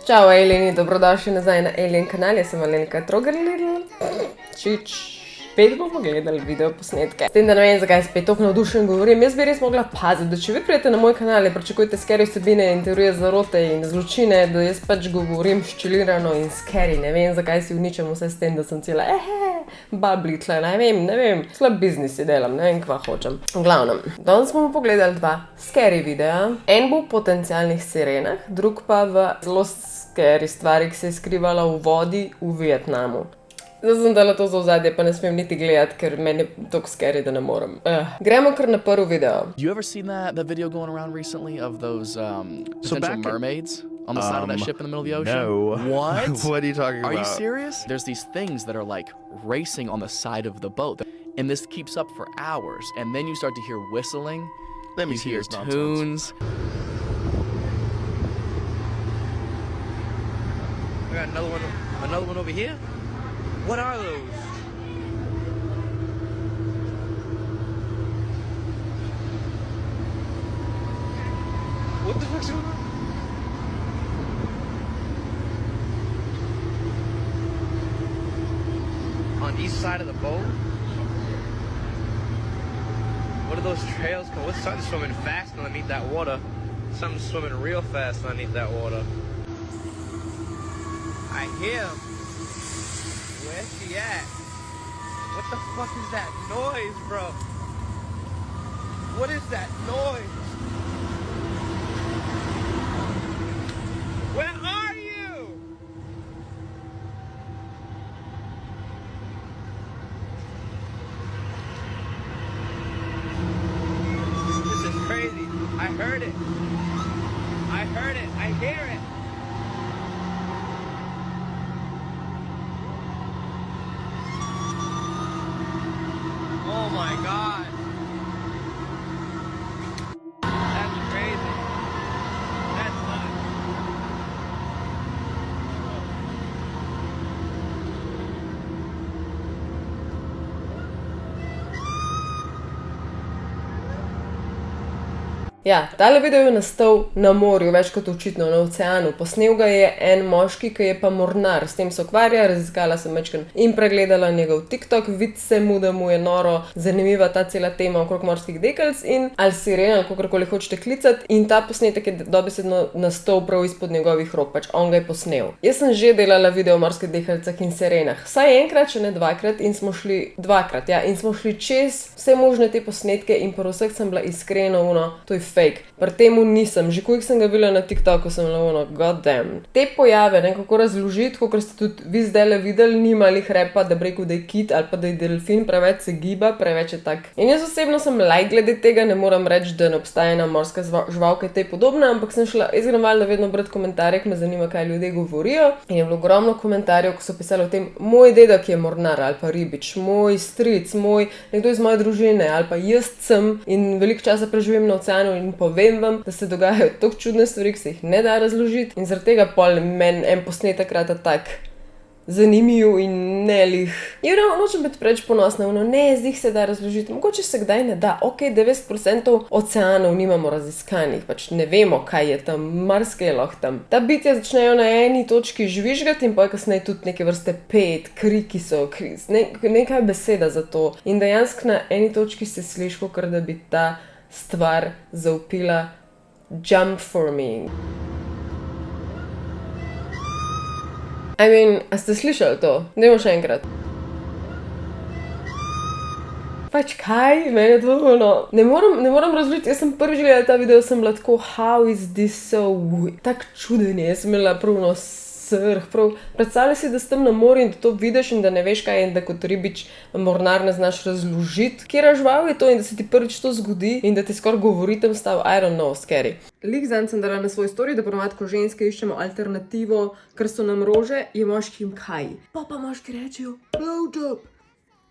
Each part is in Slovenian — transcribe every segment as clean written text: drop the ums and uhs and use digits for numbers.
Čau, Ejleni, dobrodošli nazaj na Ejlen kanal, jaz sem Alenka Trogerlidl. Spet bomo gledali video posnetke. S tem, da ne vem, zakaj spet tako navdušen govorim, jaz bi res mogla paziti, da če vi prijete na moj kanal in pričakujete scary vsebine in teorije zarote in zločine, da jaz pač govorim ščelirano in scary. Ne vem, zakaj si uničam vse s tem, da sem cela babli tle, ne vem, slab biznis si delam, ne vem, kva hočem. V glavnem, danes bomo pogledali dva scary videa. En bo v potencialnih sirenah, drug pa v zelo scary stvari, ki se je skrivala v vodi v Vietnamu. Zdaj sem dala to za ozadje, pa ne smem niti gledati, ker meni je toliko scary, da ne morem. Gremo kar na prvi video. You ever seen that video going around recently of those potential mermaids on the side of that ship in the middle of the ocean? No. What? What are you talking about? Are you serious? There's these things that are like racing on the side of the boat, and this keeps up for hours, and then you start to hear whistling. Let me you see hear this nonsense. tunes. I got another one over here. What are those? What the fuck's going on? On each side of the boat? What are those trails called? What's something swimming fast underneath that water? Something swimming real fast underneath that water. I hear him. Where's she at? What the fuck is that noise, bro? What is that noise? Where are you? This is crazy. I heard it. I heard it. I hear it. Oh my god. That's crazy. That's nuts. Ja, tale video je nastal na morju, več kot očitno na oceanu. Posnel ga je en moški, ki je pa mornar, s tem se ukvarja, raziskala sem majčkeno in pregledala njegov TikTok, vidi se mu, da mu je noro zanimiva ta cela tema okrog morskih deklic in ali siren, ali kakorkoli hočete klicati, in ta posnetek je dobesedno nastal prav izpod njegovih rok, pač on ga je posnel. Jaz sem že delala video o morskih deklicah in sirenah, vsaj enkrat, če ne dvakrat, in smo šli čez vse možne te posnetke in po vseh sem bila iskreno to je fake. Pri temu nisem, že koliko sem ga videla na TikToku, sem bila god damn. Te pojave, kako razložiti, kot ste tudi vi zdajle videli, nima lih repa, da bi rekel, da je kit ali pa da je delfin, preveč se giba, preveč je tak. In jaz osebno sem glede tega, ne moram reči, da ne obstaja ena morska živalka tej podobna, ampak sem šla izgrenovalno vedno brati komentarje, ki me zanima, kaj ljudje govorijo. In je bilo ogromno komentarjev, ko so pisali o tem, moj dedek je mornar ali pa ribič, moj stric, nekdo iz moje družine ali pa jaz sem in veliko časa preživim na oceanu in povem vam, da se dogajajo toliko čudne stvari, ki se jih ne da razložiti in zaradi tega pol meni en posnetek rata tak zanimiv in ne lih. Nočem biti preveč ponosna, ne, zdaj se da razložiti, mogoče se kdaj ne da, 90% oceanov nimamo raziskanih, pač ne vemo, kaj je tam, marsikaj je lahko tam. Ta bitja začnejo na eni točki žvižgati in pa kasneje tudi neke vrste pet, kriki so, nekaj beseda za to in dejansko na eni točki se sliši, kakor da bi ta stvar zavpila jump for me. A ste slišali to? Dajmo še enkrat. Pač kaj? Meni je to Ne moram razložiti, jaz sem prvič gledala ta video, sem bila tako, how is this so weird? Tak čuden je, jaz sem imela prav predstavljaj si, da si tam na morju in da to vidiš in da ne veš kaj in da kot ribič mornar ne znaš razložiti, kjera žival je to in da se ti prvič to zgodi in da ti skoraj govori tam stav, I don't know, scary. Lik zanj sem dala na svoj story, da ponovadi, ko ženske iščemo alternativo, ker so nam rože, je moškim kaj. Pa moški rečejo, blowjob.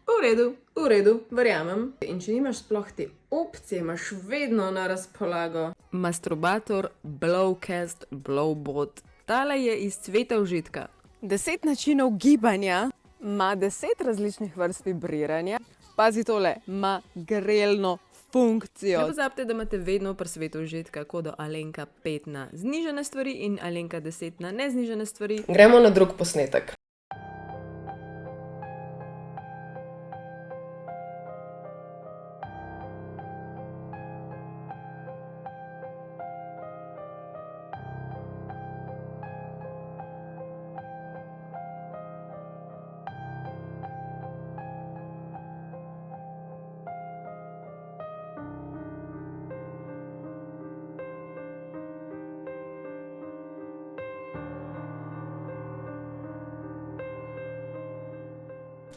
V redu, verjamem. In če nimaš sploh te opcije, imaš vedno na razpolago masturbator, blowcast, blowbot. Tale je iz cveta užitka. 10 načinov gibanja, ima 10 različnih vrst vibriranja. Pazi tole, ima grelno funkcijo. Ne pozabite, da imate vedno pri svetu užitka kodo Alenka 5 na znižane stvari in Alenka 10 na neznižane stvari. Gremo na drug posnetek.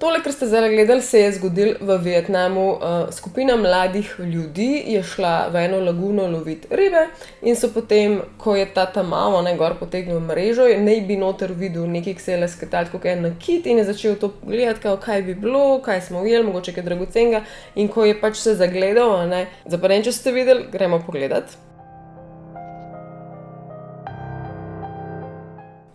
Tole, kar ste zdaj gledali, se je zgodilo v Vietnamu. Skupina mladih ljudi je šla v eno laguno loviti ribe in so potem, ko je ta Tamao gor potegnil mrežo, naj bi noter videl nekaj, ki se je lesketali, kot je nakit in je začel to gledati, kaj bi bilo, kaj smo ujeli, mogoče kaj dragocenga. In ko je pač se zagledal, zaprem, če ste videli, gremo pogledat.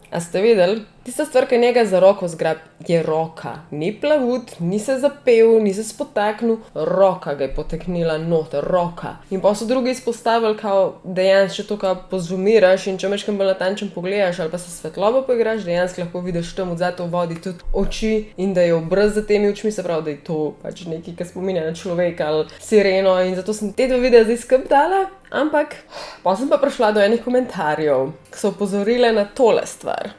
A ste videli? Tista stvar, ki njega za roko zgrab, je roka. Ni plavut, ni se zapel, ni se spotaknil, roka ga je poteknila noter, roka. In pa so drugi izpostavili, kao dejansko, če to kao pozumiraš in če mečkam bolj natančen pogledaš ali pa se svetlobo poigraš, dejansko lahko vidiš tam odzad v vodi tudi oči in da je obraz za temi očmi, se pravi, da je to pač nekaj, ki spominja na človeka ali sireno in zato sem te 2 videa zdaj skup dala. Ampak, pa sem pa prišla do enih komentarjev, ki so opozorile na tole stvar.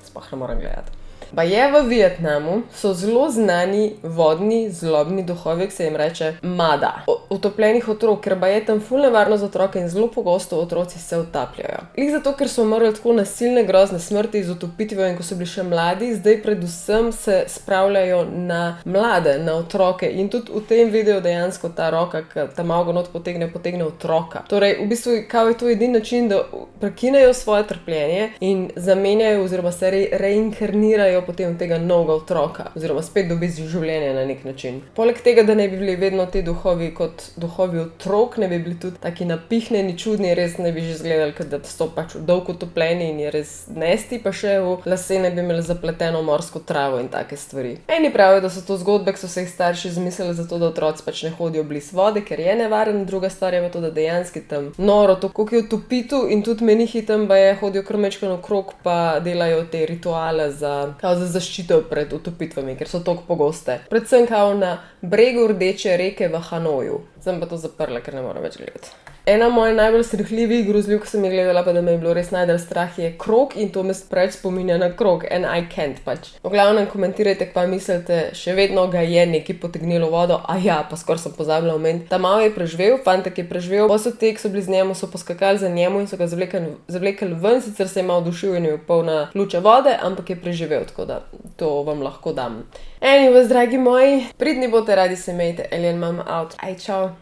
Sploh ne moram gledati. Pa je v Vietnamu so zelo znani vodni zlobni duhovi, ki se jim reče Mada. Utopljenih otrok, ker pa je tam ful nevarno za otroke in zelo pogosto otroci se utapljajo. Glih zato, ker so umrli tako nasilne, grozne smrti z utopitvijo in ko so bili še mladi, zdaj predvsem se spravljajo na mlade, na otroke. In tudi v tem videu dejansko ta roka, ki ta malo not potegne otroka. Torej, v bistvu, kao je to edini način, da prekinejo svoje trpljenje in zamenjajo oziroma se reinkarnirajo potem tega novega otroka, oziroma spet dobiš življenje na nek način. Poleg tega, da ne bi bili vedno ti duhovi kot duhovi otrok, ne bi bili tudi taki napihnjeni, čudni, res ne bi že izgledali, da so pač dolgo utopljeni in je res nesti, pa še v lase ne bi imeli zapleteno morsko travo in take stvari. Eni pravijo, da so to zgodbe, ki so se jih starši izmislili zato, da otroci pač ne hodijo blizu vode, ker je nevaren, druga stvar je pa to, da dejansko tam noro, to koliko je utopitu in tudi menihi tam hodijo krmečkano okrog pa delajo te rituale za zaščito pred utopitvami, ker so toliko pogoste. Predvsem kao na bregu Rdeče reke v Hanoju. Sem pa to zaprla, ker ne moram več gledati. Ena mojih najbolj strahljivih grozljiv, ki sem jih gledala, pa da me je bilo res najbolj strah, je krog in to me preveč spominja na krog. And I can't pač. V glavnem komentirajte, kaj mislite, še vedno ga je nekaj potegnilo vodo, a ja, pa skoraj sem pozabila omeniti. Tamao je preživel, fantek je preživel, pa so te, ki so bili z njemu, so poskakali za njemu in so ga zavlekali ven, sicer se je malo dušil in je polna pljuča vode, ampak je preživel, tako da to vam lahko dam. Anyways, dragi moji, pridni bote, radi se imejte, Alien Mama out. Aj, čau.